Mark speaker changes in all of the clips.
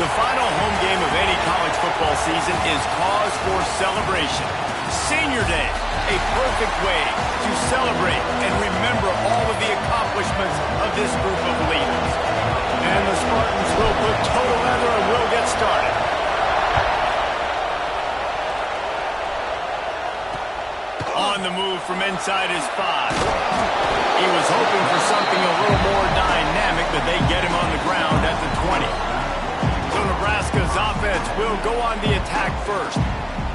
Speaker 1: The final home game of any college football season is cause for celebration. Senior Day, a perfect way to celebrate and remember all of the accomplishments of this group of leaders. And the Spartans will put total leather and will get started. On the move from inside his 5. He was hoping for something a little more dynamic, but they get him on the ground at the 20. So Nebraska's offense will go on the attack first.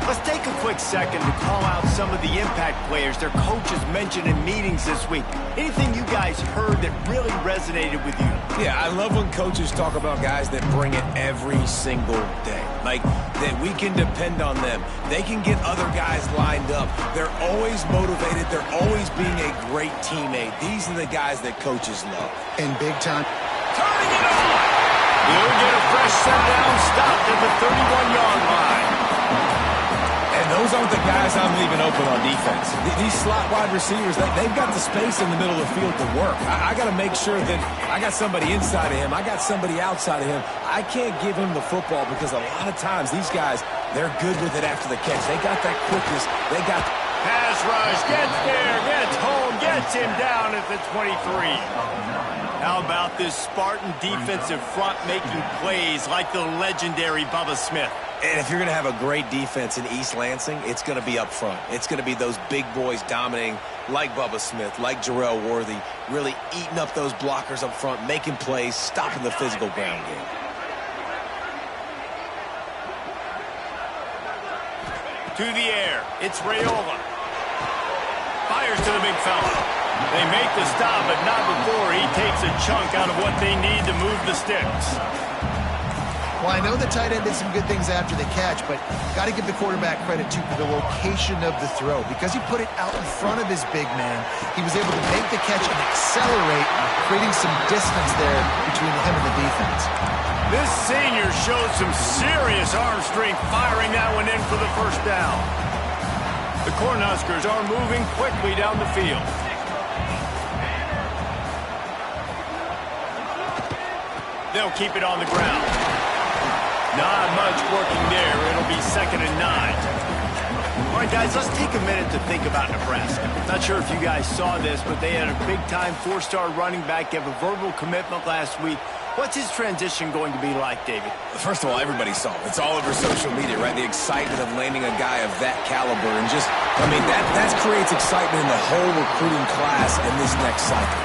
Speaker 1: Let's take a quick second to call out some of the impact players their coaches mentioned in meetings this week. Anything you guys heard that really resonated with you?
Speaker 2: Yeah, I love when coaches talk about guys that bring it every single day. Like, that we can depend on them. They can get other guys lined up. They're always motivated. They're always being a great teammate. These are the guys that coaches love.
Speaker 3: And big time.
Speaker 1: Turning it on! He'll get a fresh set down, stopped at the 31-yard line.
Speaker 2: And those aren't the guys I'm leaving open on defense. These slot wide receivers, they've got the space in the middle of the field to work. I got to make sure that I got somebody inside of him. I got somebody outside of him. I can't give him the football because a lot of times these guys, they're good with it after the catch. They got that quickness. They got...
Speaker 1: Pass rush, gets there, gets home, gets him down at the 23. How about this Spartan defensive front making plays like the legendary Bubba Smith?
Speaker 2: And if you're going to have a great defense in East Lansing, it's going to be up front. It's going to be those big boys dominating like Bubba Smith, like Jarrell Worthy, really eating up those blockers up front, making plays, stopping the physical ground game.
Speaker 1: To the air, it's Raiola. Fires to the big fella. They make the stop, but not before he takes a chunk out of what they need to move the sticks.
Speaker 3: Well, I know the tight end did some good things after the catch, but got to give the quarterback credit to the location of the throw. Because he put it out in front of his big man, he was able to make the catch and accelerate, creating some distance there between him and the defense.
Speaker 1: This senior showed some serious arm strength firing that one in for the first down. The Cornhuskers are moving quickly down the field. They'll keep it on the ground. Not much working there. It'll be 2nd and 9. All right, guys, let's take a minute to think about Nebraska. Not sure if you guys saw this, but they had a big-time 4-star running back give a verbal commitment last week. What's his transition going to be like, David?
Speaker 2: First of all, everybody saw it. It's all over social media, right? The excitement of landing a guy of that caliber. And just, I mean, that creates excitement in the whole recruiting class in this next cycle.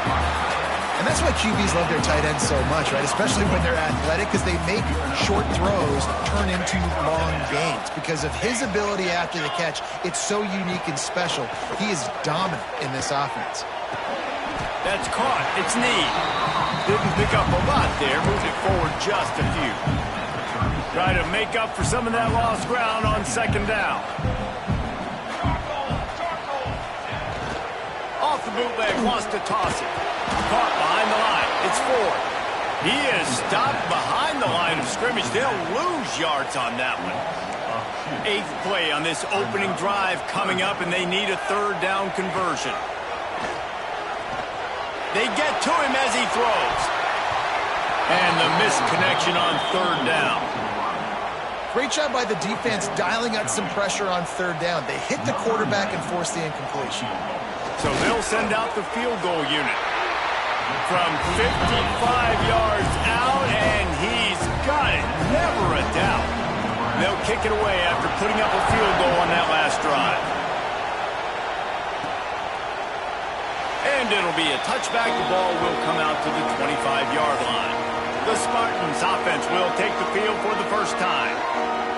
Speaker 3: And that's why QBs love their tight ends so much, right? Especially when they're athletic, because they make short throws turn into long gains. Because of his ability after the catch, it's so unique and special. He is dominant in this offense.
Speaker 1: That's caught. It's knee. Didn't pick up a lot there. Moved it forward just a few. Try to make up for some of that lost ground on 2nd down. Off the bootleg, wants to toss it. Caught behind the line. It's 4. He is stopped behind the line of scrimmage. They'll lose yards on that one. 8th play on this opening drive coming up, and they need a 3rd down conversion. They get to him as he throws. And the missed connection on 3rd down.
Speaker 3: Great job by the defense dialing out some pressure on 3rd down. They hit the quarterback and forced the incompletion.
Speaker 1: So they'll send out the field goal unit. From 55 yards out, and he's got it. Never a doubt. They'll kick it away after putting up a field goal on that last drive. And it'll be a touchback. The ball will come out to the 25-yard line. The Spartans offense will take the field for the first time.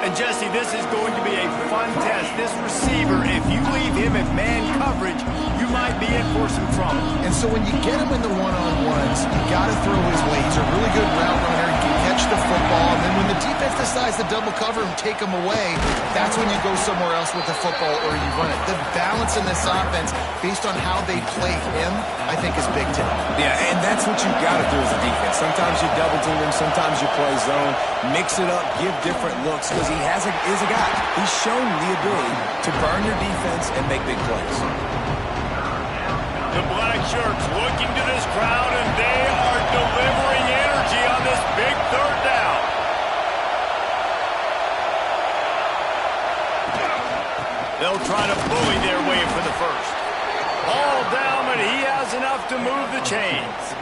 Speaker 1: And Jesse, this is going to be a fun test. This receiver, if you leave him in man coverage, you might be in for some trouble.
Speaker 3: And so when you get him in the one-on-ones, you got to throw his way. He's a really good route runner. He can catch the football. And then when the defense decides to double cover and take him away, that's when you go somewhere else with the football or you run it. The balance in this offense, based on how they play him, I think is big today.
Speaker 2: Yeah, and that's what you got to do as a defense. Sometimes you double team him, sometimes you play zone, mix it up, give different looks, because he is a guy. He's shown the ability to burn your defense and make big plays.
Speaker 1: The black shirts looking to this crowd, and they are delivering energy on this big 3rd down. They'll try to bully their way for the first. Ball down, but he has enough to move the chains.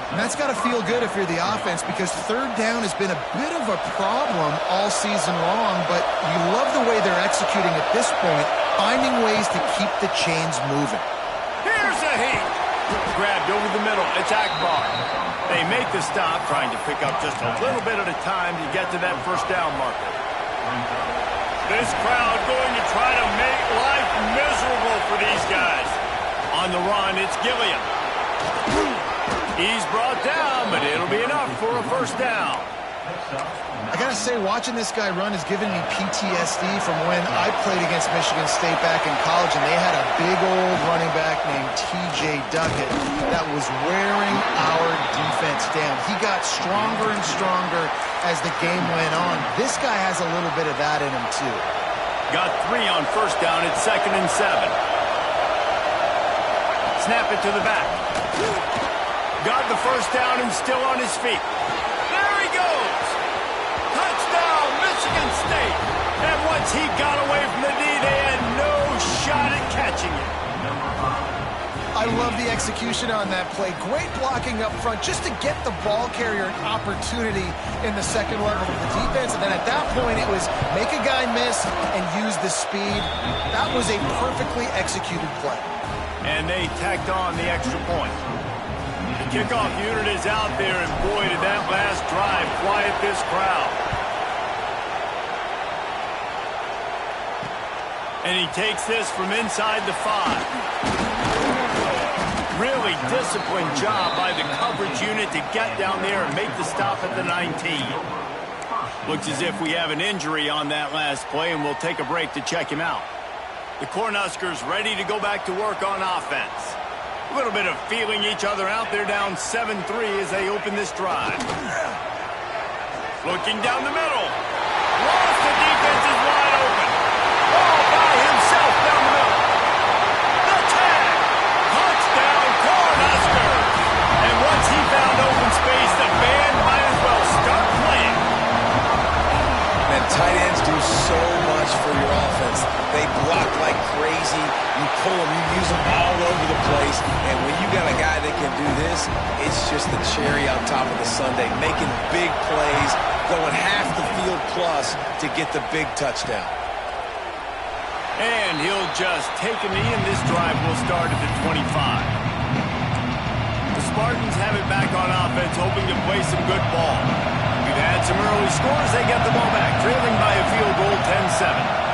Speaker 3: And that's got to feel good if you're the offense, because third down has been a bit of a problem all season long, but you love the way they're executing at this point, finding ways to keep the chains moving.
Speaker 1: Here's a heat. Grabbed over the middle. It's Akbar. They make the stop, trying to pick up just a little bit at a time to get to that first down marker. This crowd going to try to make life miserable for these guys. On the run, it's Gilliam. He's brought down, but it'll be enough for a first down.
Speaker 3: I got to say, watching this guy run has given me PTSD from when I played against Michigan State back in college, and they had a big old running back named T.J. Duckett that was wearing our defense down. He got stronger and stronger as the game went on. This guy has a little bit of that in him, too.
Speaker 1: Got 3 on first down. It's 2nd and 7. Snap it to the back. Got the first down and still on his feet. There he goes. Touchdown, Michigan State. And once he got away from the D, they had no shot at catching it.
Speaker 3: I love the execution on that play. Great blocking up front just to get the ball carrier an opportunity in the second level of the defense. And then at that point, it was make a guy miss and use the speed. That was a perfectly executed play.
Speaker 1: And they tacked on the extra point. The kickoff unit is out there, and boy, did that last drive quiet this crowd. And he takes this from inside the 5. Really disciplined job by the coverage unit to get down there and make the stop at the 19. Looks as if we have an injury on that last play, and we'll take a break to check him out. The Cornhuskers ready to go back to work on offense. A little bit of feeling each other out. They're down 7-3 as they open this drive. Looking down the middle. Lost, the defense is wide open. All by himself down the middle. The tag. Touchdown, Cornhuskers. And once he found open space, the band might as well start playing.
Speaker 2: And tight ends do so much for your offense. They block like crazy. You pull them, you use them all over the place. And when you got a guy that can do this, it's just the cherry on top of the sundae, making big plays, going half the field plus to get the big touchdown.
Speaker 1: And he'll just take a knee, and this drive will start at the 25. The Spartans have it back on offense, hoping to play some good ball. We've had some early scores. They get the ball back, trailing by a field goal, 10-7.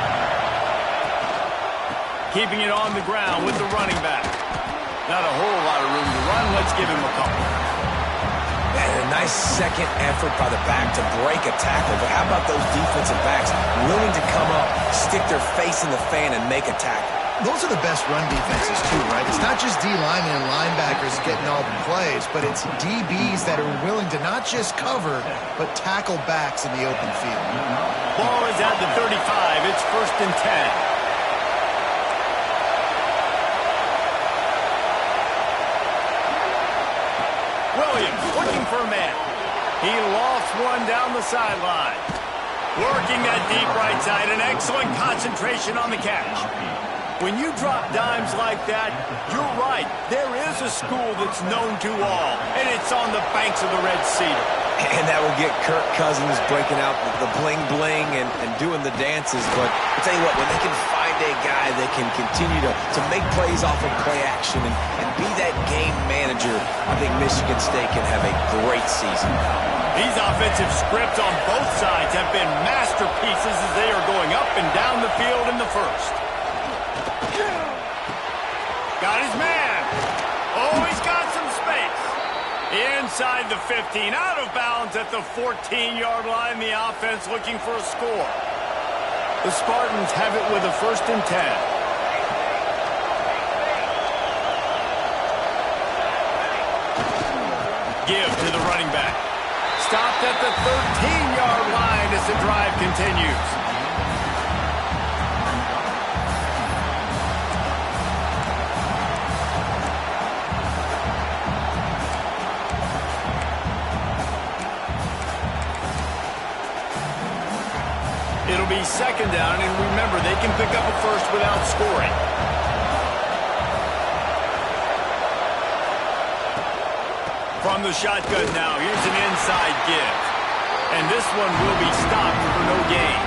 Speaker 1: Keeping it on the ground with the running back. Not a whole lot of room to run. Let's give him a couple.
Speaker 2: And a nice second effort by the back to break a tackle. But how about those defensive backs willing to come up, stick their face in the fan, and make a tackle?
Speaker 3: Those are the best run defenses, too, right? It's not just D linemen and linebackers getting all the plays, but it's DBs that are willing to not just cover, but tackle backs in the open field.
Speaker 1: Ball is at the 35. It's 1st and 10. Williams looking for a man. He lost one down the sideline. Working that deep right side. An excellent concentration on the catch. When you drop dimes like that, you're right. There is a school that's known to all, and it's on the banks of the Red Cedar.
Speaker 2: And that will get Kirk Cousins breaking out the bling-bling and doing the dances. But I'll tell you what, when they can find a guy that can continue to make plays off of play action and be that game manager, I think Michigan State can have a great season.
Speaker 1: These offensive scripts on both sides have been masterpieces as they are going up and down the field in the first. Got his man. Oh, he's got some space. Inside the 15, out of bounds at the 14-yard line. The offense looking for a score. The Spartans have it with a 1st and 10. Give to the running back. Stopped at the 13-yard line as the drive continues. It'll be be second down, and remember, they can pick up a first without scoring. From the shotgun now, here's an inside give. And this one will be stopped for no gain.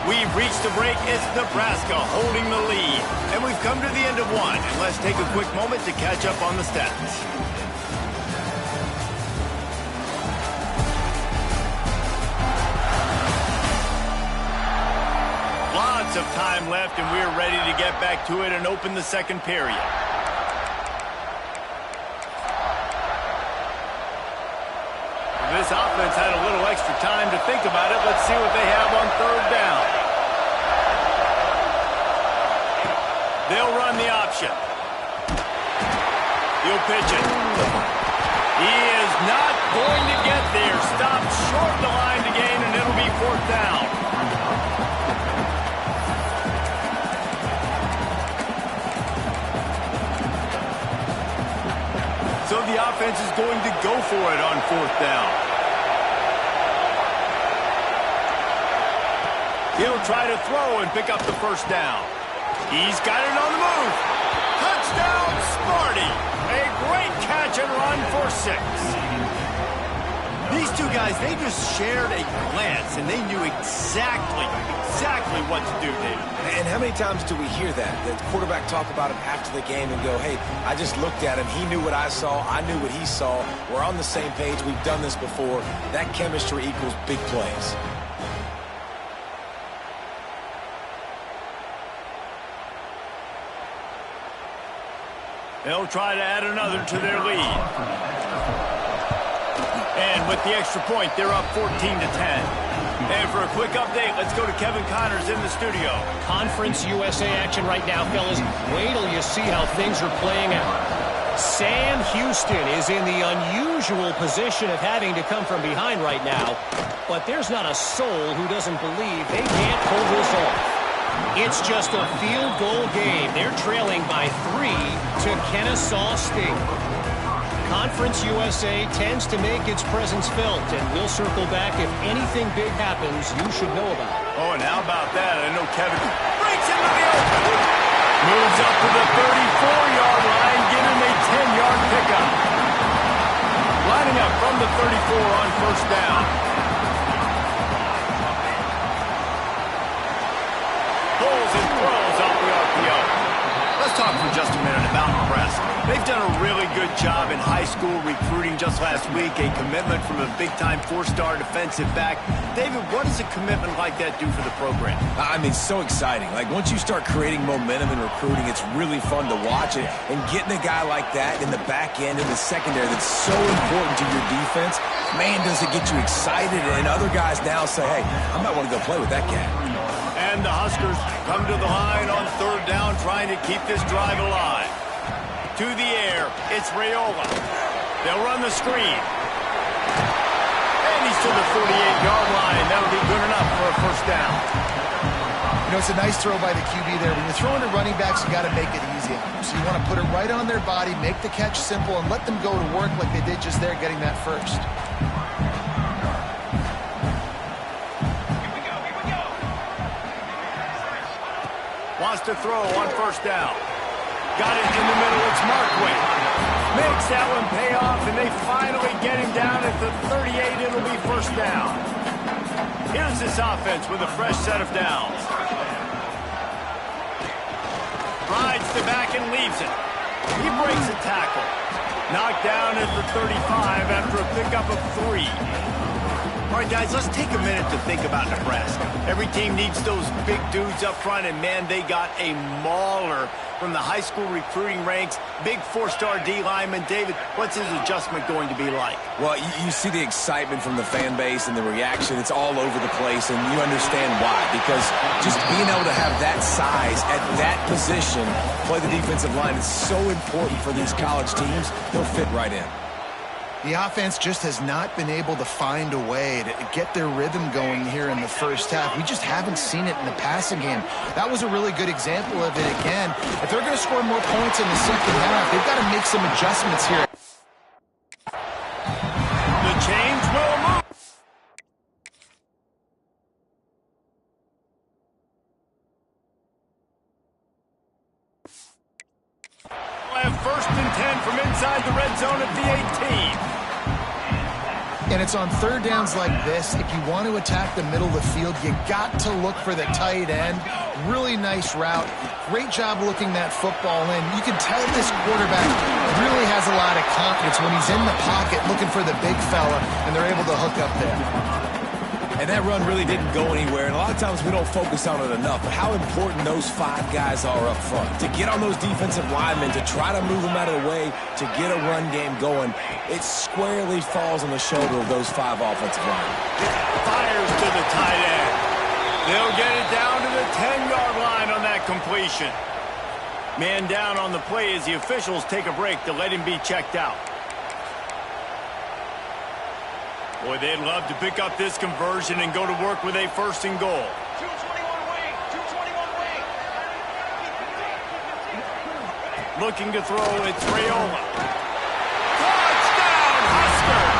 Speaker 1: We've reached the break. It's Nebraska holding the lead. And we've come to the end of one. And let's take a quick moment to catch up on the stats. Lots of time left, and we're ready to get back to it and open the second period. This offense had a little extra time to think about it. Let's see what they have on third down. They'll run the option. He'll pitch it. He is not going to get there. Stopped short the line to gain, and it'll be fourth down. So the offense is going to go for it on fourth down. He'll try to throw and pick up the first down. He's got it on the move. Touchdown, Smarty. A great catch and run for 6. These two guys, they just shared a glance, and they knew exactly what to do, David.
Speaker 2: And how many times do we hear that? The quarterback talk about him after the game and go, hey, I just looked at him. He knew what I saw. I knew what he saw. We're on the same page. We've done this before. That chemistry equals big plays.
Speaker 1: They'll try to add another to their lead. And with the extra point, they're up 14-10. And for a quick update, let's go to Kevin Connors in the studio.
Speaker 4: Conference USA action right now, fellas. Wait till you see how things are playing out. Sam Houston is in the unusual position of having to come from behind right now. But there's not a soul who doesn't believe they can't pull this off. It's just a field goal game. They're trailing by 3 to Kennesaw State. Conference USA tends to make its presence felt, and we'll circle back if anything big happens you should know about.
Speaker 1: Oh, and how about that? I know Kevin breaks into the open. Moves up to the 34-yard line, giving him a 10-yard pickup. Lining up from the 34 on first down. Pulls and throws off the RPO. Let's talk for just a minute about Nebraska. They've done a really good job in high school recruiting. Just last week, a commitment from a big-time 4-star defensive back. David, what does a commitment like that do for the program?
Speaker 2: I mean, so exciting. Like, once you start creating momentum in recruiting, it's really fun to watch it. And getting a guy like that in the back end, in the secondary, that's so important to your defense, man, does it get you excited. And other guys now say, hey, I might want to go play with that guy.
Speaker 1: And the Huskers come to the line on third down, trying to keep this drive alive. To the air, it's Raiola. They'll run the screen. And he's to the 48-yard line. That'll be good enough for a first down.
Speaker 3: You know, it's a nice throw by the QB there. When you're throwing to running backs, you got to make it easy on them. So you want to put it right on their body, make the catch simple, and let them go to work like they did just there, getting that first.
Speaker 1: Wants to throw on first down. Got it in the middle. It's Markway. Makes that one pay off, and they finally get him down at the 38. It'll be first down. Here's this offense with a fresh set of downs. Rides the back and leaves it. He breaks a tackle. Knocked down at the 35 after a pickup of 3. All right, guys, let's take a minute to think about Nebraska. Every team needs those big dudes up front, and, man, they got a mauler from the high school recruiting ranks. Big 4-star D lineman. David, what's his adjustment going to be like?
Speaker 2: Well, you see the excitement from the fan base and the reaction. It's all over the place, and you understand why. Because just being able to have that size at that position, play the defensive line, is so important for these college teams. They'll fit right in.
Speaker 3: The offense just has not been able to find a way to get their rhythm going here in the first half. We just haven't seen it in the passing game. That was a really good example of it again. If they're going to score more points in the second half, they've got to make some adjustments here.
Speaker 1: The change will move. We'll have 1st and 10 from inside the red zone at the 18.
Speaker 3: And it's on third downs like this. If you want to attack the middle of the field, you got to look for the tight end. Really nice route. Great job looking that football in. You can tell this quarterback really has a lot of confidence when he's in the pocket looking for the big fella, and they're able to hook up there.
Speaker 2: And that run really didn't go anywhere, and a lot of times we don't focus on it enough, but how important those 5 guys are up front. To get on those defensive linemen, to try to move them out of the way, to get a run game going, it squarely falls on the shoulder of those 5 offensive linemen.
Speaker 1: Fires to the tight end. They'll get it down to the 10-yard line on that completion. Man down on the play as the officials take a break to let him be checked out. Boy, they'd love to pick up this conversion and go to work with a 1st and goal.
Speaker 4: 221 wing. 221 wing.
Speaker 1: Looking to throw, it's Raiola. Touchdown, Huskers!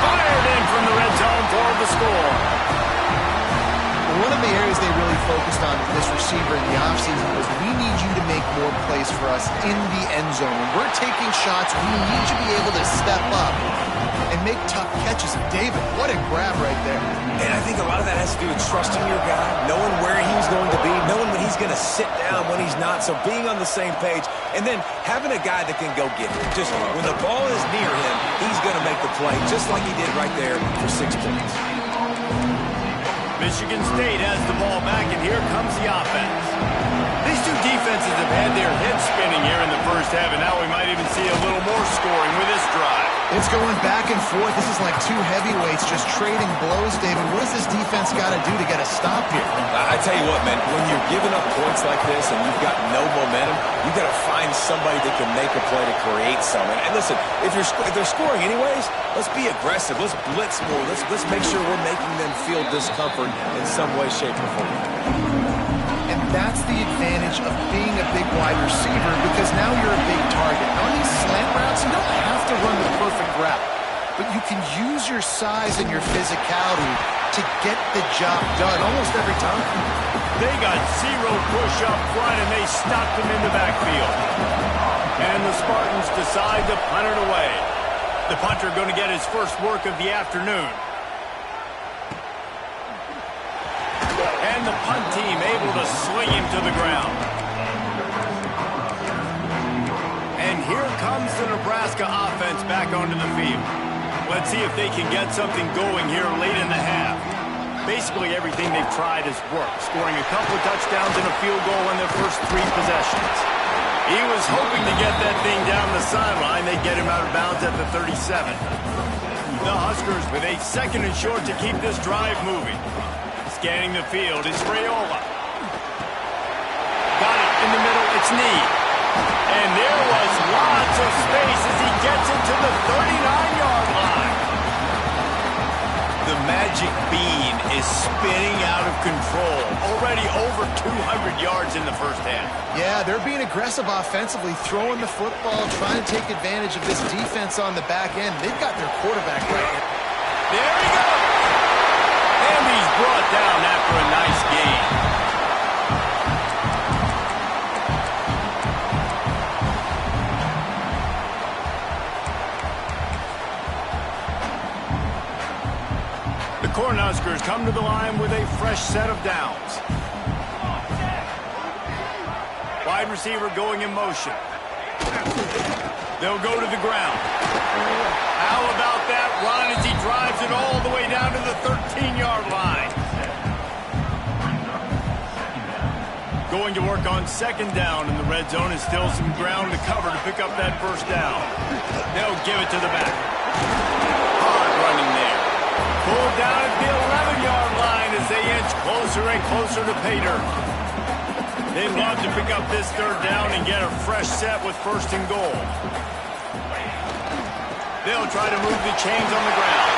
Speaker 1: Fired in from the red zone for the score.
Speaker 3: One of the areas they really focused on with this receiver in the offseason was we need you to make more plays for us in the end zone. When we're taking shots, we need you to be able to step up and make tough catches. David, what a grab right there.
Speaker 2: And I think a lot of that has to do with trusting your guy, knowing where he's going to be, knowing when he's going to sit down, when he's not, so being on the same page, and then having a guy that can go get it. Just when the ball is near him, he's going to make the play, just like he did right there for 6 points.
Speaker 1: Michigan State has the ball back, and here comes the offense. These two defenses have had their heads spinning here in the first half, and now we might even see a little more scoring with this drive.
Speaker 3: It's going back and forth. This is like 2 heavyweights just trading blows, David. What does this defense got to do to get a stop here?
Speaker 2: I tell you what, man, when you're giving up points like this and you've got no momentum, you've got to find somebody that can make a play to create something. And listen, if they're scoring anyways, let's be aggressive. Let's blitz more. Let's make sure we're making them feel discomfort in some way, shape, or form.
Speaker 3: And that's the advantage of being a big wide receiver, because now you're a big target. On these slant routes, you don't have to run the perfect route, but you can use your size and your physicality to get the job done almost every time.
Speaker 1: They got 0 push up front, and they stopped him in the backfield. And the Spartans decide to punt it away. The punter going to get his first work of the afternoon. And the punt team able to sling him to the ground. And here comes the Nebraska offense back onto the field. Let's see if they can get something going here late in the half. Basically everything they've tried has worked, scoring a couple of touchdowns and a field goal in their first 3 possessions. He was hoping to get that thing down the sideline. They get him out of bounds at the 37. The Huskers with a 2nd and short to keep this drive moving. Scanning the field is Raiola. Got it in the middle, it's Need. And there was lots of space as he gets it to the 39-yard line. The magic bean is spinning out of control. Already over 200 yards in the first half.
Speaker 3: Yeah, they're being aggressive offensively, throwing the football, trying to take advantage of this defense on the back end. They've got their quarterback right now.
Speaker 1: There he goes. And he's brought down after a nice gain. The Cornhuskers come to the line with a fresh set of downs. Wide receiver going in motion. They'll go to the ground. How about that run as he drives it all the way down to the 13-yard line? Going to work on 2nd down in the red zone, and still some ground to cover to pick up that 1st down. They'll give it to the back. Hard running there. Pulled down at the 11-yard line as they inch closer and closer to pay dirt. They'd love to pick up this 3rd down and get a fresh set with 1st and goal. They'll try to move the chains on the ground.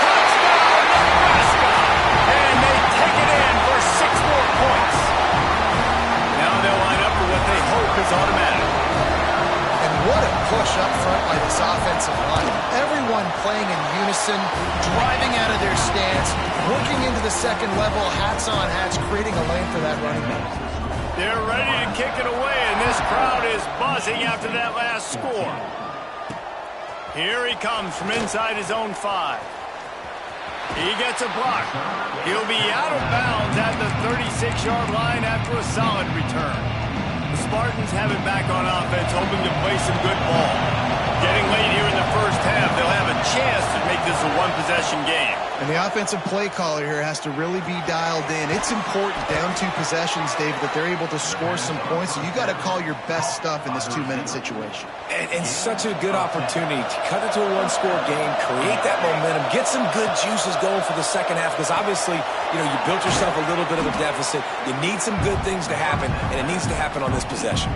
Speaker 1: Touchdown, Nebraska! And they take it in for 6 more points. Now they'll line up for what they hope is automatic.
Speaker 3: And what a push up front by this offensive line. Everyone playing in unison, driving out of their stance, working into the second level, hats on hats, creating a lane for that running back.
Speaker 1: They're ready to kick it away, and this crowd is buzzing after that last score. Here he comes from inside his own 5. He gets a block. He'll be out of bounds at the 36-yard line after a solid return. The Spartans have it back on offense, hoping to play some good ball. Getting late here in the first half, they'll have a chance to make this a one-possession game.
Speaker 3: And the offensive play caller here has to really be dialed in. It's important down 2 possessions, Dave, that they're able to score some points. So you got to call your best stuff in this 2-minute situation.
Speaker 2: And such a good opportunity to cut it to a one-score game, create that momentum, get some good juices going for the second half, because obviously, you built yourself a little bit of a deficit. You need some good things to happen, and it needs to happen on this possession.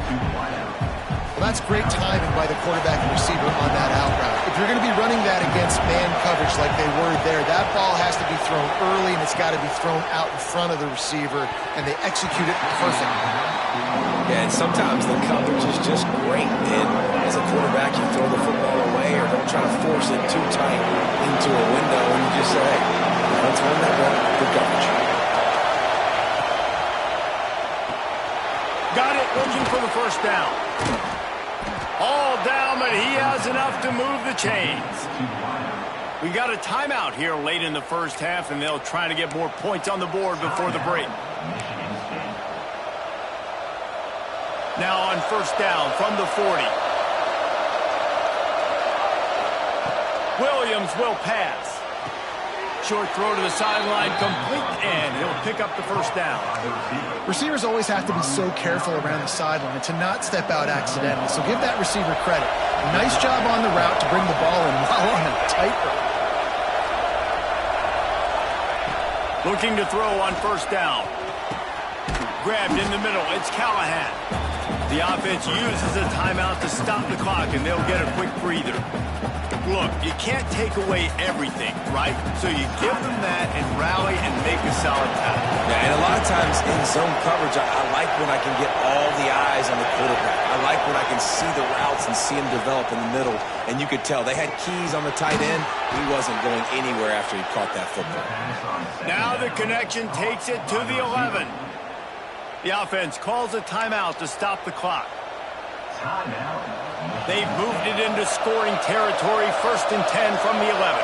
Speaker 3: Well, that's great timing by the quarterback and receiver on that out route. If you're going to be running that against man coverage like they were there, that ball has to be thrown early, and it's got to be thrown out in front of the receiver, and they execute it perfectly.
Speaker 2: Yeah, and sometimes the coverage is just great. And as a quarterback, you throw the football away or don't try to force it too tight into a window, and you just say, hey, let's run that ball. Good coverage.
Speaker 1: Got it, looking for the first down. All down, but he has enough to move the chains. We got a timeout here late in the first half, and they'll try to get more points on the board before the break. Now on first down from the 40. Williams will pass. Short throw to the sideline, complete, and he'll pick up the first down.
Speaker 3: Receivers always have to be so careful around the sideline to not step out accidentally, so give that receiver credit. A nice job on the route to bring the ball in while on a tight route.
Speaker 1: Looking to throw on first down. Grabbed in the middle, it's Callahan. The offense uses a timeout to stop the clock, and they'll get a quick breather. Look, you can't take away everything, right? So you give them that and rally and make a solid tackle.
Speaker 2: Yeah, and a lot of times in zone coverage, I like when I can get all the eyes on the quarterback. I like when I can see the routes and see him develop in the middle. And you could tell they had keys on the tight end. He wasn't going anywhere after he caught that football.
Speaker 1: Now the connection takes it to the 11. The offense calls a timeout to stop the clock. They've moved it into scoring territory, 1st and 10 from the 11.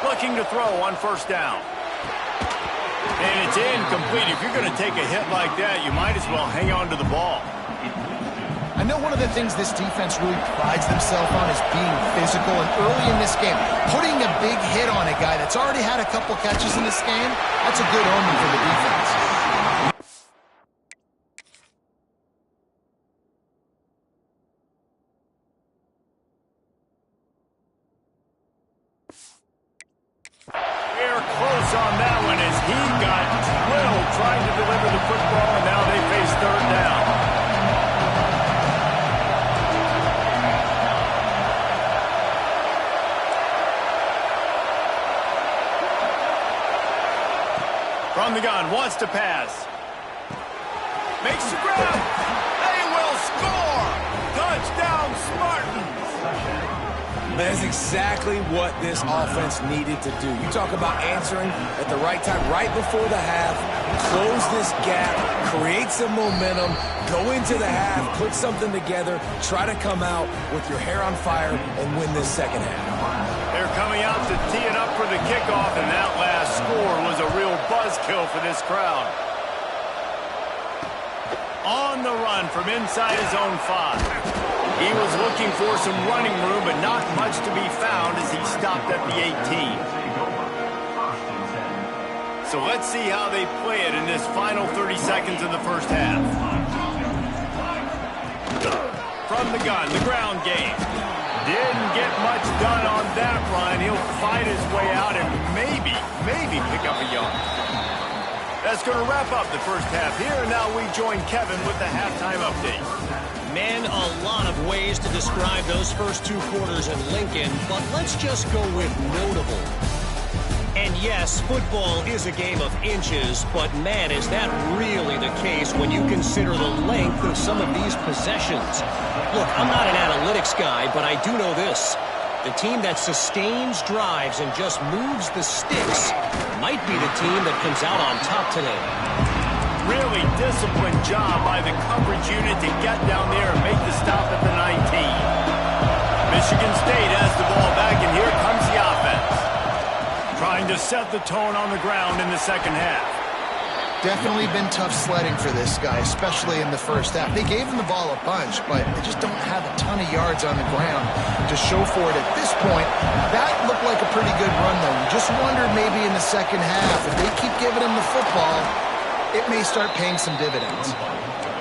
Speaker 1: Looking to throw on first down. And it's incomplete. If you're going to take a hit like that, you might as well hang on to the ball.
Speaker 3: I know one of the things this defense really prides themselves on is being physical, and early in this game, putting a big hit on a guy that's already had a couple catches in this game, that's a good omen for the defense.
Speaker 1: They're close on that one as he got drilled trying to deliver the football, and now they face third down. From the gun, wants to pass. Makes the grab. They will score. Touchdown, Spartans.
Speaker 2: That's exactly what this offense needed to do. You talk about answering at the right time, right before the half, close this gap, create some momentum, go into the half, put something together, try to come out with your hair on fire and win this second half.
Speaker 1: They're coming out to tee it up for the kickoff, and that last score was a real buzzkill for this crowd. On the run from inside his own 5. He was looking for some running room, but not much to be found as he stopped at the 18. So let's see how they play it in this final 30 seconds of the first half. From the gun, the ground game. Didn't get much done on that run. He'll fight his way out and maybe pick up a yard. That's going to wrap up the first half here, and now we join Kevin with the halftime update.
Speaker 4: Man, a lot of ways to describe those first 2 quarters in Lincoln, but let's just go with notable. And yes, football is a game of inches, but man, is that really the case when you consider the length of some of these possessions. Look, I'm not an analytics guy, but I do know this. The team that sustains drives and just moves the sticks might be the team that comes out on top today.
Speaker 1: Really disciplined job by the coverage unit to get down there and make the stop at the 19. Michigan State has the ball back, and here comes the offense. Trying to set the tone on the ground in the second half.
Speaker 3: Definitely been tough sledding for this guy, especially in the first half. They gave him the ball a bunch, but they just don't have a ton of yards on the ground to show for it at this point. That looked like a pretty good run, though. You just wonder maybe in the second half, if they keep giving him the football, it may start paying some dividends.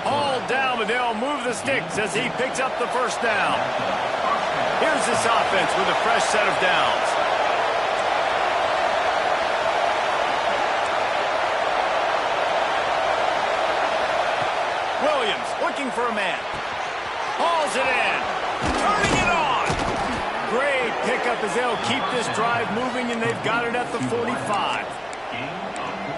Speaker 1: All down, but they'll move the sticks as he picks up the first down. Here's this offense with a fresh set of downs. Williams looking for a man. Hauls it in. Turning it on. Great pickup as they'll keep this drive moving, and they've got it at the 45.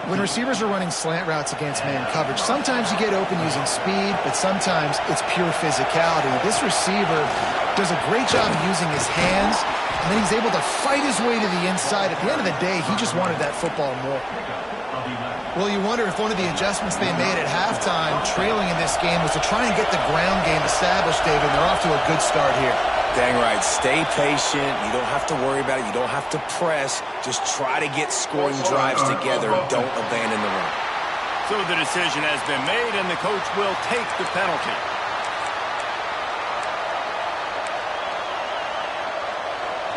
Speaker 3: When receivers are running slant routes against man coverage, sometimes you get open using speed, but sometimes it's pure physicality. This receiver does a great job of using his hands, and then he's able to fight his way to the inside. At the end of the day, he just wanted that football more. Well, you wonder if one of the adjustments they made at halftime, trailing in this game, was to try and get the ground game established, David. They're off to a good start here.
Speaker 2: Dang right. Stay patient. You don't have to worry about it. You don't have to press. Just try to get scoring drives together. Don't abandon the run.
Speaker 1: So the decision has been made, and the coach will take the penalty.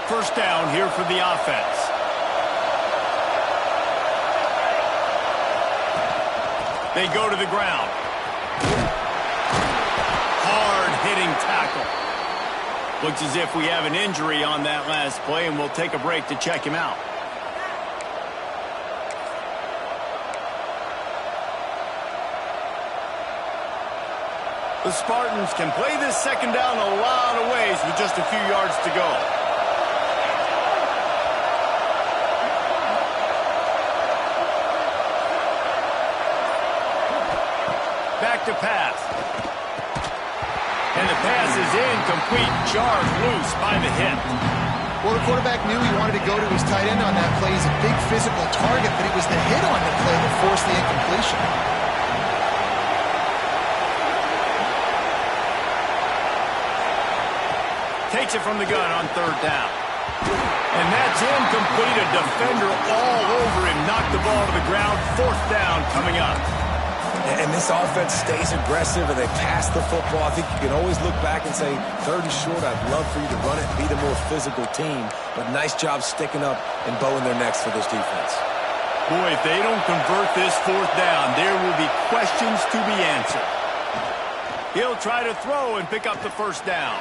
Speaker 1: First down here for the offense. They go to the ground. Hard-hitting tackle. Looks as if we have an injury on that last play, and we'll take a break to check him out. The Spartans can play this second down a lot of ways with just a few yards to go. Back to pass. And the pass is incomplete, jarred loose by the hit.
Speaker 3: Well, the quarterback knew he wanted to go to his tight end on that play. He's a big physical target, but it was the hit on the play that forced the incompletion.
Speaker 1: Takes it from the gun on third down. And that's incomplete. A defender all over him. Knocked the ball to the ground. Fourth down coming up.
Speaker 2: And this offense stays aggressive, and they pass the football. I think you can always look back and say, third and short, I'd love for you to run it and be the more physical team. But nice job sticking up and bowing their necks for this defense.
Speaker 1: Boy, if they don't convert this fourth down, there will be questions to be answered. He'll try to throw and pick up the first down.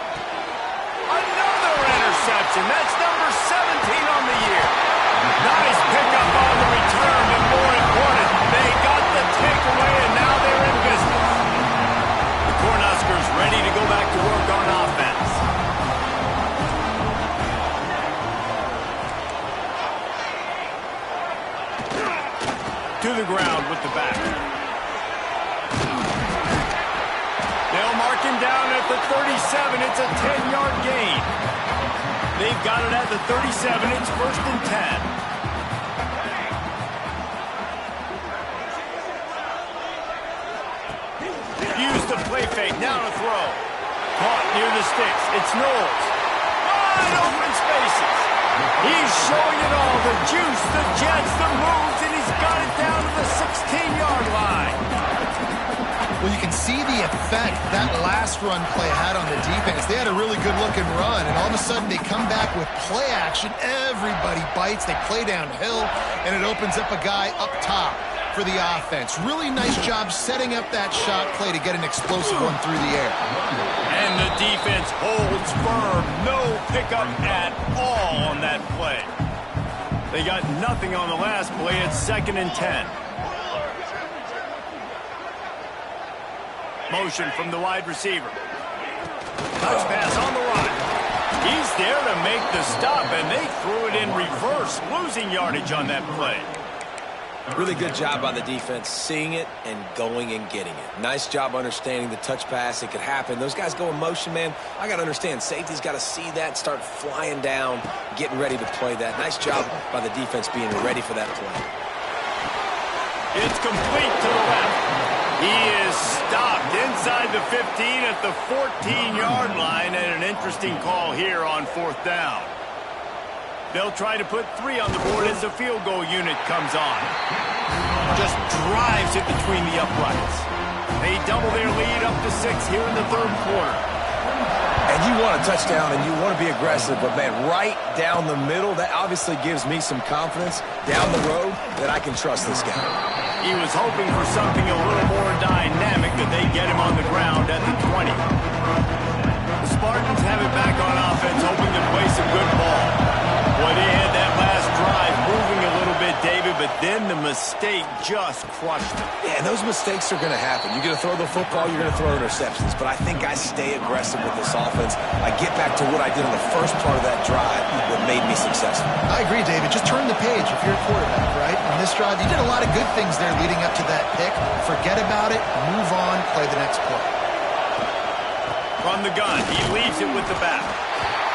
Speaker 1: Another interception. That's number 17 on the year. Nice pickup on the return, and more important, they got the takeaway, and now they're in business. The Cornhuskers ready to go back to work on offense. To the ground with the back. They'll mark him down at the 37. It's a 10-yard gain. They've got it at the 37. It's first and 10. Use the play fake. Now to throw. Caught near the sticks. It's Knowles. Wide open spaces. He's showing it all. The juice, the jets, the moves, and he's got it down to the 16-yard line.
Speaker 3: Well, you can see the effect that last run play had on the defense. They had a really good-looking run, and all of a sudden they come back with play action. Everybody bites. They play downhill, and it opens up a guy up top for the offense. Really nice job setting up that shot play to get an explosive one through the air.
Speaker 1: And the defense holds firm. No pickup at all on that play. They got nothing on the last play. It's second and 10. Motion from the wide receiver. Touch pass on the run. He's there to make the stop, and they threw it in reverse, losing yardage on that play.
Speaker 2: Really good job by the defense, seeing it and going and getting it. Nice job understanding the touch pass. It could happen. Those guys go in motion, man. I got to understand, safety's got to see that, start flying down, getting ready to play that. Nice job by the defense being ready for that play.
Speaker 1: It's complete to the left. He is stopped inside the 15 at the 14-yard line, and an interesting call here on 4th down. They'll try to put 3 on the board as the field goal unit comes on. Just drives it between the uprights. They double their lead up to 6 here in the 3rd quarter.
Speaker 2: And you want a touchdown and you want to be aggressive, but, man, right down the middle, that obviously gives me some confidence down the road that I can trust this guy.
Speaker 1: He was hoping for something a little more dynamic, that they get him on the ground at the 20. The Spartans have it back on offense, hoping to play some good ball. Well, they had that last drive moving a little bit, David, but then the mistake just crushed them.
Speaker 2: Yeah, and those mistakes are going to happen. You're going to throw the football, you're going to throw interceptions, but I think I stay aggressive with this offense. I get back to what I did in the first part of that drive that made me successful.
Speaker 3: I agree, David. Just turn the page if you're a quarterback, right? On this drive, you did a lot of good things there leading up to that pick. Forget about it, move on, play the next play.
Speaker 1: From the gun, he leaves it with the back.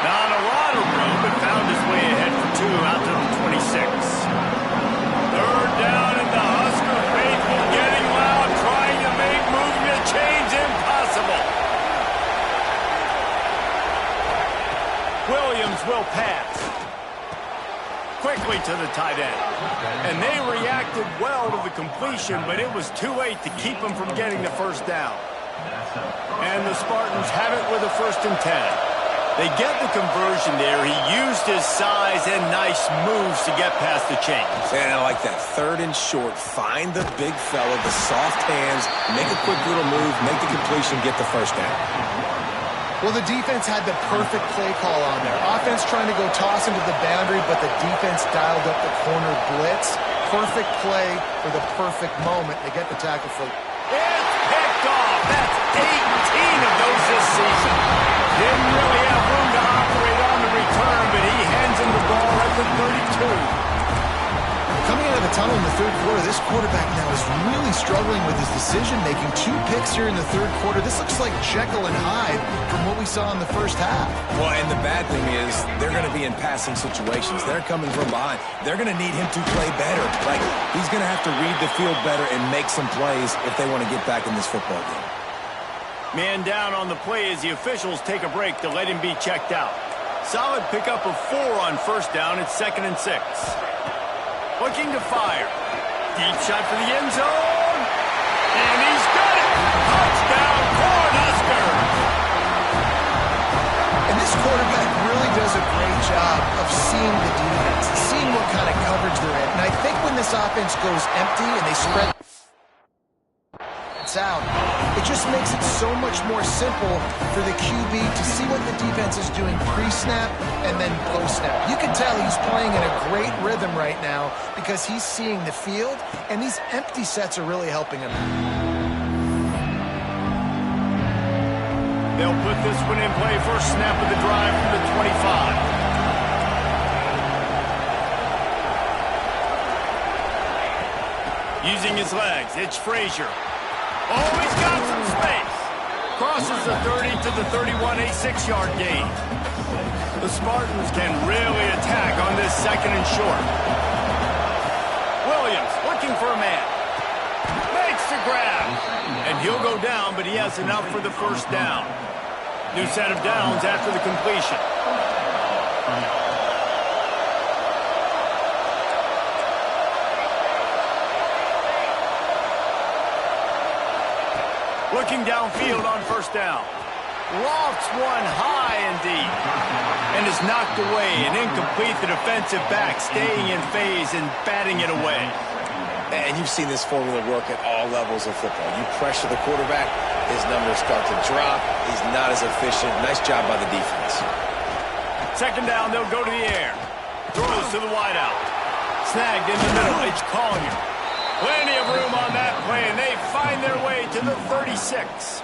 Speaker 1: Not a lot of room, but found his way ahead for 2 out to the 26. 3rd down, and the Husker faithful getting loud, trying to make moving the chains impossible. Williams will pass. Quickly to the tight end. And they reacted well to the completion, but it was too late to keep them from getting the 1st down. And the Spartans have it with a 1st and 10. They get the conversion there. He used his size and nice moves to get past the chains.
Speaker 2: And I like that. 3rd and short. Find the big fella, the soft hands, make a quick little move, make the completion, get the 1st down.
Speaker 3: Well, the defense had the perfect play call on there. Offense trying to go toss into the boundary, but the defense dialed up the corner blitz. Perfect play for the perfect moment. They get the tackle for...
Speaker 1: It's picked off. That's 18 of those this season. Didn't really have room to operate on the return, but he hands him the ball at the 32.
Speaker 3: Coming out of the tunnel in the 3rd quarter, this quarterback now is really struggling with his decision-making. 2 picks here in the 3rd quarter. This looks like Jekyll and Hyde from what we saw in the first half.
Speaker 2: Well, and the bad thing is they're going to be in passing situations. They're coming from behind. They're going to need him to play better. Like, he's going to have to read the field better and make some plays if they want to get back in this football game.
Speaker 1: Man down on the play as the officials take a break to let him be checked out. Solid pickup of 4 on 1st down. It's 2nd and 6. Looking to fire. Deep shot for the end zone. And he's got it. Touchdown, Cornhusker.
Speaker 3: And this quarterback really does a great job of seeing the defense, seeing what kind of coverage they're in. And I think when this offense goes empty and they spread out, it just makes it so much more simple for the QB to see what the defense is doing pre-snap and then post-snap. You can tell he's playing in a great rhythm right now because he's seeing the field, and these empty sets are really helping him.
Speaker 1: They'll put this one in play. First snap of the drive from the 25. Using his legs, it's Frazier. Oh, he's got some space. Crosses the 30 to the 31, a 6-yard gain. The Spartans can really attack on this 2nd and short. Williams looking for a man. Makes the grab. And he'll go down, but he has enough for the 1st down. New set of downs after the completion. Looking downfield on 1st down. Lofts one high and deep. And is knocked away and incomplete. The defensive back staying in phase and batting it away.
Speaker 2: And you've seen this formula work at all levels of football. You pressure the quarterback, his numbers start to drop. He's not as efficient. Nice job by the defense.
Speaker 1: 2nd down, they'll go to the air. Throws to the wideout. Snagged in the middle. It's Collier. Plenty of room on that play, and they find their way to the 36.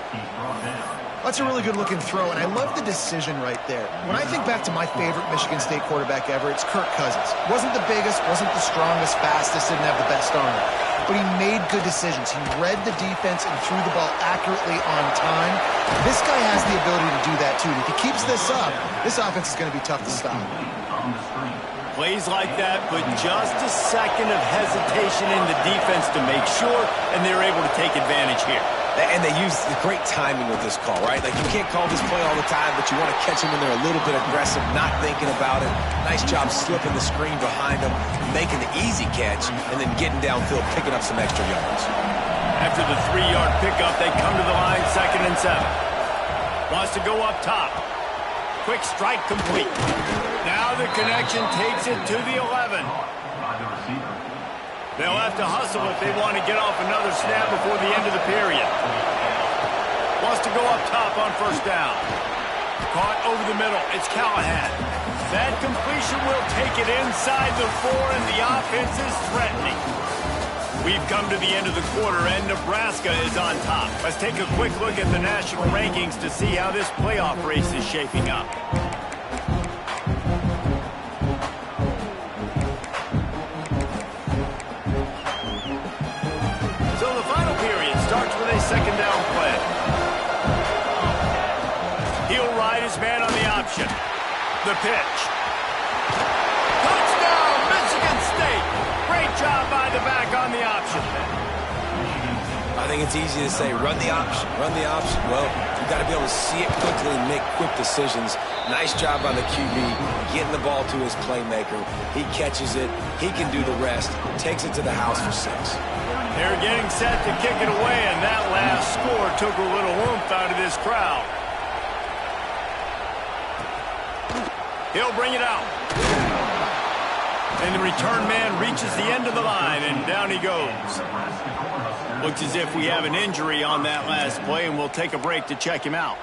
Speaker 3: That's a really good-looking throw, and I love the decision right there. When I think back to my favorite Michigan State quarterback ever, it's Kirk Cousins. Wasn't the biggest, wasn't the strongest, fastest, didn't have the best arm. But he made good decisions. He read the defense and threw the ball accurately on time. This guy has the ability to do that, too. If he keeps this up, this offense is going to be tough to stop.
Speaker 1: Plays like that, but just a second of hesitation in the defense to make sure, and they're able to take advantage here.
Speaker 2: And they use the great timing with this call, right? Like, you can't call this play all the time, but you want to catch them when they're a little bit aggressive, not thinking about it. Nice job slipping the screen behind them, making the easy catch, and then getting downfield, picking up some extra yards.
Speaker 1: After the 3-yard pickup, they come to the line, 2nd and 7. Wants to go up top. Quick strike complete. Now the connection takes it to the 11. They'll have to hustle if they want to get off another snap before the end of the period. Wants to go up top on 1st down. Caught over the middle. It's Callahan. That completion will take it inside the 4, and the offense is threatening. We've come to the end of the quarter, and Nebraska is on top. Let's take a quick look at the national rankings to see how this playoff race is shaping up. Second down play. He'll ride his man on the option. The pitch. Touchdown, Michigan State. Great job by the back on the option.
Speaker 2: I think it's easy to say, run the option, run the option. Well, you've got to be able to see it quickly and make quick decisions. Nice job by the QB, getting the ball to his playmaker. He catches it. He can do the rest. Takes it to the house for 6.
Speaker 1: They're getting set to kick it away, and that last score took a little oomph out of this crowd. He'll bring it out. And the return man reaches the end of the line, and down he goes. Looks as if we have an injury on that last play, and we'll take a break to check him out.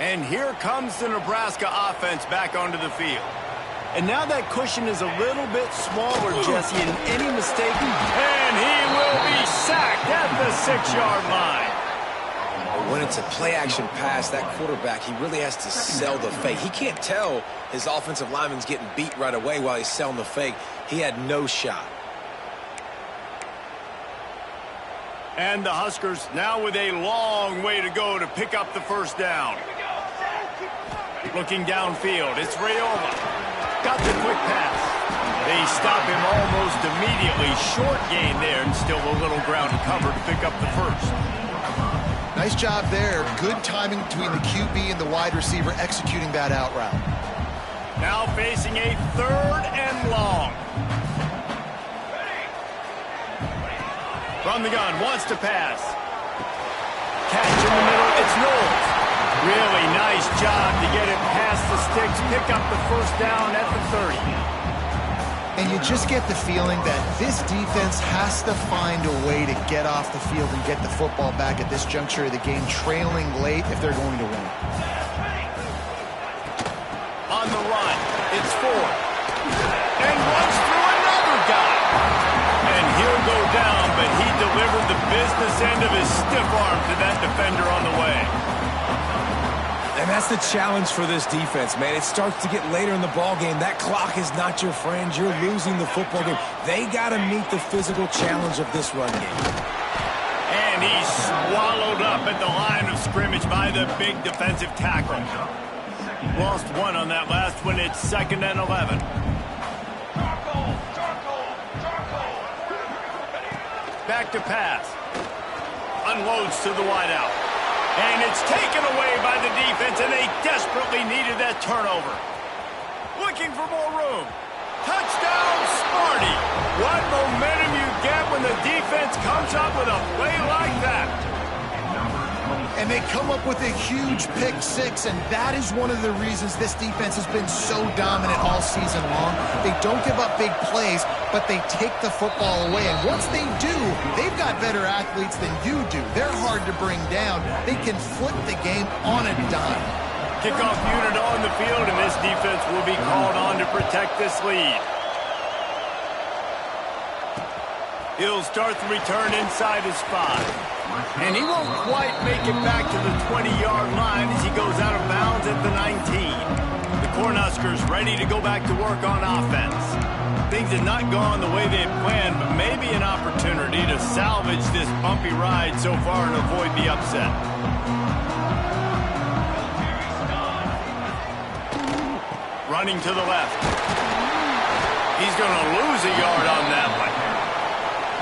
Speaker 1: And here comes the Nebraska offense back onto the field. And now that cushion is a little bit smaller, Jesse, and any mistake, and he will be sacked at the 6-yard line.
Speaker 2: When it's a play-action pass, that quarterback, he really has to sell the fake. He can't tell his offensive lineman's getting beat right away while he's selling the fake. He had no shot.
Speaker 1: And the Huskers now with a long way to go to pick up the 1st down. Looking downfield, it's Rayola. Got the quick pass. They stop him almost immediately. Short gain there, and still a little ground to cover to pick up the 1st.
Speaker 3: Nice job there. Good timing between the QB and the wide receiver executing that out route.
Speaker 1: Now facing a 3rd and long. From the gun, wants to pass. Catch in the middle, it's Knowles. Really nice job to get it past the sticks, pick up the 1st down at the 30.
Speaker 3: And you just get the feeling that this defense has to find a way to get off the field and get the football back at this juncture of the game, trailing late if they're going to win.
Speaker 1: On the run, it's Ford. And runs through another guy. And he'll go down, but he delivered the business end of his stiff arm to that defender on the way.
Speaker 2: And that's the challenge for this defense, man. It starts to get later in the ball game. That clock is not your friend. You're losing the football game. They got to meet the physical challenge of this run game.
Speaker 1: And he's swallowed up at the line of scrimmage by the big defensive tackle. Lost 1 on that last one. It's 2nd and 11. Back to pass. Unloads to the wideout. And it's taken away by the defense, and they desperately needed that turnover. Looking for more room. Touchdown, Sparty. What momentum you get when the defense comes up with a play like that.
Speaker 3: And they come up with a huge pick 6, and that is one of the reasons this defense has been so dominant all season long. They don't give up big plays, but they take the football away. And once they do, they've got better athletes than you do. They're hard to bring down. They can flip the game on a dime.
Speaker 1: Kickoff unit on the field, and this defense will be called on to protect this lead. He'll start the return inside his 5. And he won't quite make it back to the 20-yard line as he goes out of bounds at the 19. The Cornhuskers ready to go back to work on offense. Things have not gone the way they had planned, but maybe an opportunity to salvage this bumpy ride so far and avoid the upset. Running to the left. He's going to lose a yard on that one.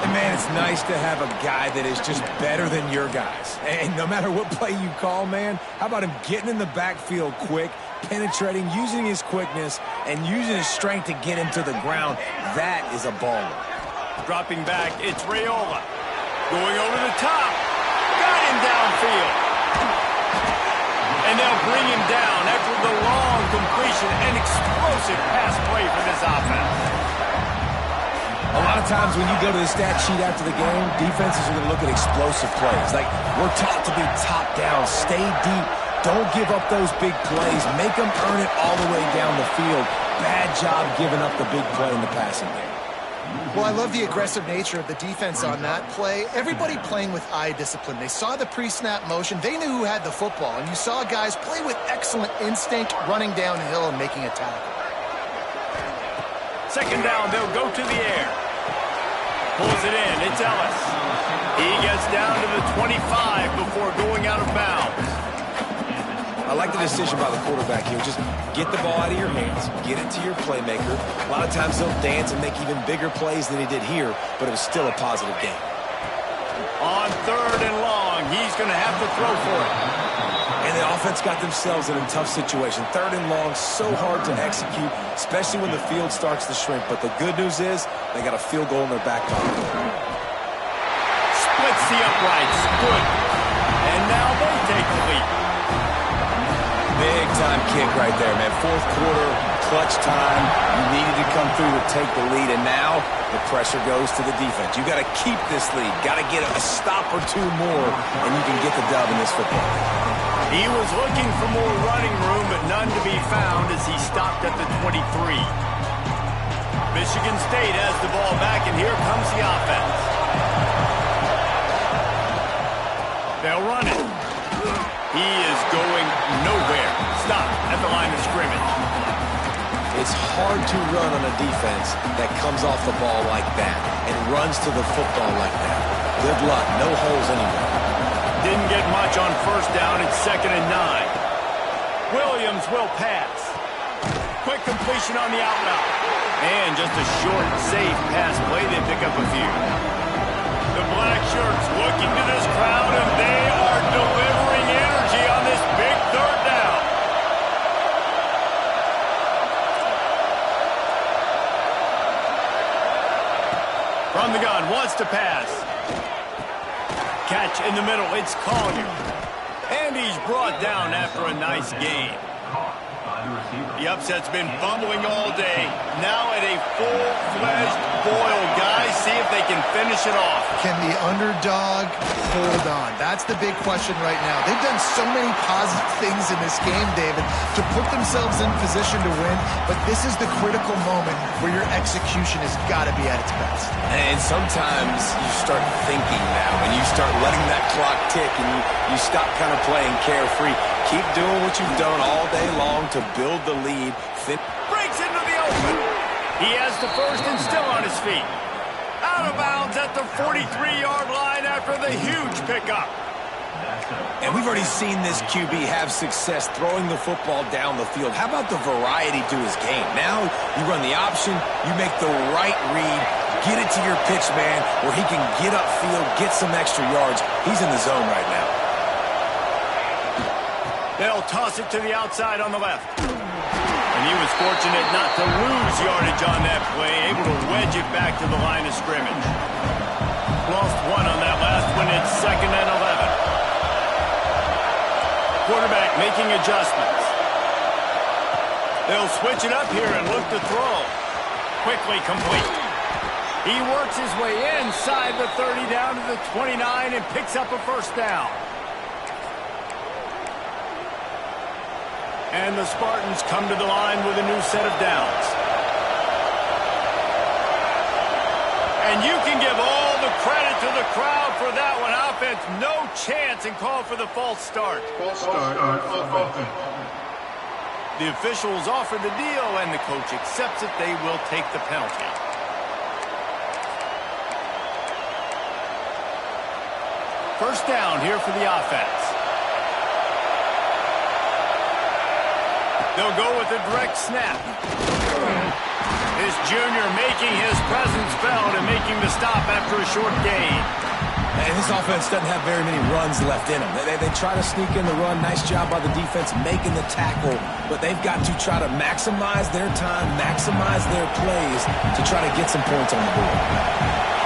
Speaker 2: And man, it's nice to have a guy that is just better than your guys. And no matter what play you call, man, how about him getting in the backfield quick, penetrating, using his quickness, and using his strength to get him to the ground. That is a baller.
Speaker 1: Dropping back, it's Raiola. Going over the top. Got him downfield. And they'll bring him down after the long completion and explosive pass play for this offense.
Speaker 2: A lot of times when you go to the stat sheet after the game, defenses are going to look at explosive plays. Like, we're taught to be top down, stay deep, don't give up those big plays, make them earn it all the way down the field. Bad job giving up the big play in the passing game.
Speaker 3: Well, I love the aggressive nature of the defense on that play. Everybody playing with eye discipline. They saw the pre-snap motion. They knew who had the football. And you saw guys play with excellent instinct, running downhill and making a tackle.
Speaker 1: Second down, they'll go to the air. Pulls it in, it's Ellis. He gets down to the 25 before going out of bounds.
Speaker 2: I like the decision by the quarterback here. Just get the ball out of your hands, get it to your playmaker. A lot of times he'll dance and make even bigger plays than he did here, but it was still a positive game.
Speaker 1: On 3rd and long, he's going to have to throw for it.
Speaker 2: And the offense got themselves in a tough situation. 3rd and long, so hard to execute, especially when the field starts to shrink. But the good news is they got a field goal in their back pocket.
Speaker 1: Splits the uprights. Good. And now they take the lead.
Speaker 2: Big time kick right there, man. 4th quarter, clutch time. You needed to come through to take the lead, and now the pressure goes to the defense. You got to keep this lead. Got to get a stop or two more, and you can get the dub in this football game.
Speaker 1: He was looking for more running room, but none to be found as he stopped at the 23. Michigan State has the ball back, and here comes the offense. They'll run it. He is going nowhere. Stop at the line of scrimmage.
Speaker 2: It's hard to run on a defense that comes off the ball like that and runs to the football like that. Good luck. No holes anywhere.
Speaker 1: Didn't get much on 1st down. It's 2nd and 9. Williams will pass. Quick completion on the out route. And just a short, safe pass play. They pick up a few. The black shirts looking to this crowd, and they are delivering energy on this big 3rd down. From the gun, wants to pass. Catch in the middle, it's Collier. And he's brought down after a nice game. The upset's been bubbling all day. Now at a full-fledged boil. Guys, see if they can finish it off.
Speaker 3: Can the underdog hold on? That's the big question right now. They've done so many positive things in this game, David, to put themselves in position to win, but this is the critical moment where your execution has got to be at its best.
Speaker 2: And sometimes you start thinking now, and you start letting that clock tick, and you stop kind of playing carefree. Keep doing what you've done all day long to build the lead.
Speaker 1: Breaks into the open. He has the first and still on his feet. Out of bounds at the 43-yard line after the huge pickup.
Speaker 2: And we've already seen this QB have success throwing the football down the field. How about the variety to his game? Now you run the option, you make the right read, get it to your pitch man where he can get upfield, get some extra yards. He's in the zone right now.
Speaker 1: They'll toss it to the outside on the left. And he was fortunate not to lose yardage on that play, able to wedge it back to the line of scrimmage. Lost one on that last one. It's 2nd and 11. Quarterback making adjustments. They'll switch it up here and look to throw. Quickly complete. He works his way inside the 30 down to the 29 and picks up a 1st down. And the Spartans come to the line with a new set of downs. And you can give all the credit to the crowd for that one. Offense, no chance, and call for the false start.
Speaker 5: False start on offense.
Speaker 1: The officials offer the deal, and the coach accepts it. They will take the penalty. First down here for the offense. They'll go with a direct snap. This junior making his presence felt and making the stop after a short gain.
Speaker 2: And this offense doesn't have very many runs left in them. They try to sneak in the run. Nice job by the defense making the tackle. But they've got to try to maximize their time, maximize their plays to try to get some points on the board.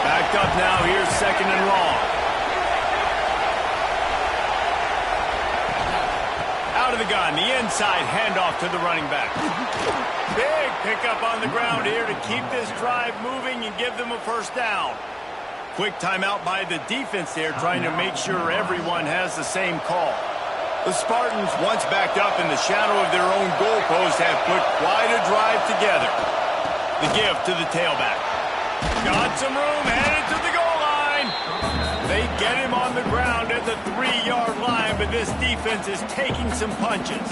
Speaker 1: Backed up now. Here's second and long. Out of the gun. The inside handoff to the running back. Big pickup on the ground here to keep this drive moving and give them a first down. Quick timeout by the defense there, trying to make sure everyone has the same call. The Spartans, once backed up in the shadow of their own goalpost, have put quite a drive together. The give to the tailback. Got some room, headed to the goal line. They get him on the ground at the 3-yard line, but this defense is taking some punches.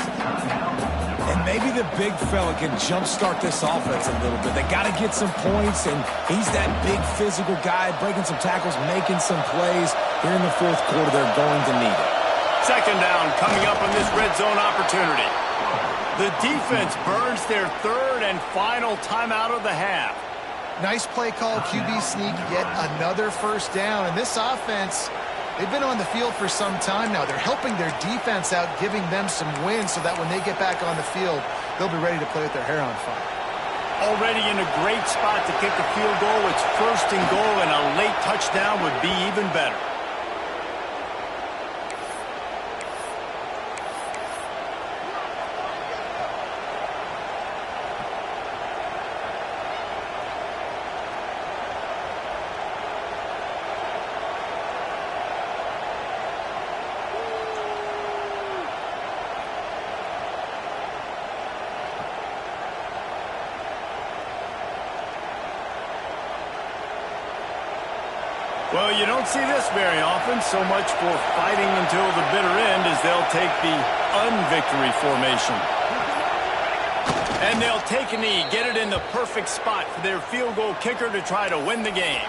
Speaker 2: And maybe the big fella can jumpstart this offense a little bit. They got to get some points, and he's that big physical guy, breaking some tackles, making some plays. Here in the fourth quarter, they're going to need it.
Speaker 1: Second down coming up on this red zone opportunity. The defense burns their third and final timeout of the half.
Speaker 3: Nice play call, QB sneak, yet another first down. And this offense, they've been on the field for some time now. They're helping their defense out, giving them some wins so that when they get back on the field, they'll be ready to play with their hair on fire.
Speaker 1: Already in a great spot to kick a field goal. It's first and goal, and a late touchdown would be even better. Well, you don't see this very often. So much for fighting until the bitter end as they'll take the unvictory formation. And they'll take a knee, get it in the perfect spot for their field goal kicker to try to win the game.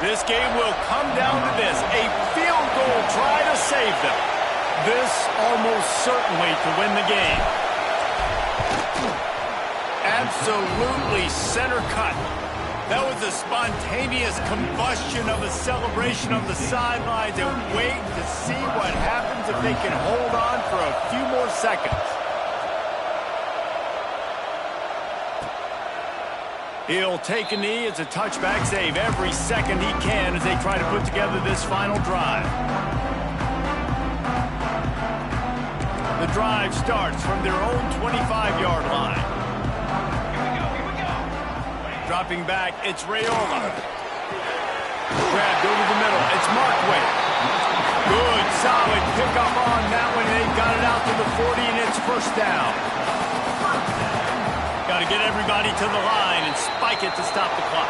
Speaker 1: This game will come down to this, a field goal try to save them. This almost certainly to win the game. Absolutely center cut. That was a spontaneous combustion of a celebration of the sidelines, and wait to see what happens if they can hold on for a few more seconds. He'll take a knee. It's a touchback save every second he can as they try to put together this final drive. The drive starts from their own 25-yard line. Dropping back, it's Raiola. Grabbed over the middle. It's Markway. Good, solid pickup on that one. They've got it out to the 40, and it's first down. Got to get everybody to the line and spike it to stop the clock.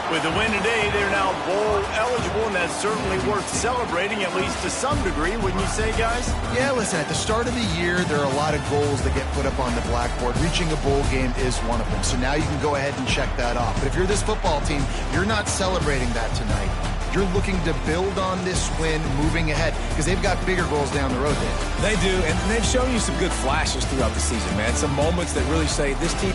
Speaker 1: With the win today, they're now bowl eligible, and that's certainly worth celebrating, at least to some degree, wouldn't you say, guys?
Speaker 3: Yeah, listen, at the start of the year, there are a lot of goals that get put up on the blackboard. Reaching a bowl game is one of them. So now you can go ahead and check that off. But if you're this football team, you're not celebrating that tonight. You're looking to build on this win moving ahead because they've got bigger goals down the road, Dave.
Speaker 2: They do, and they've shown you some good flashes throughout the season, man. Some moments that really say this team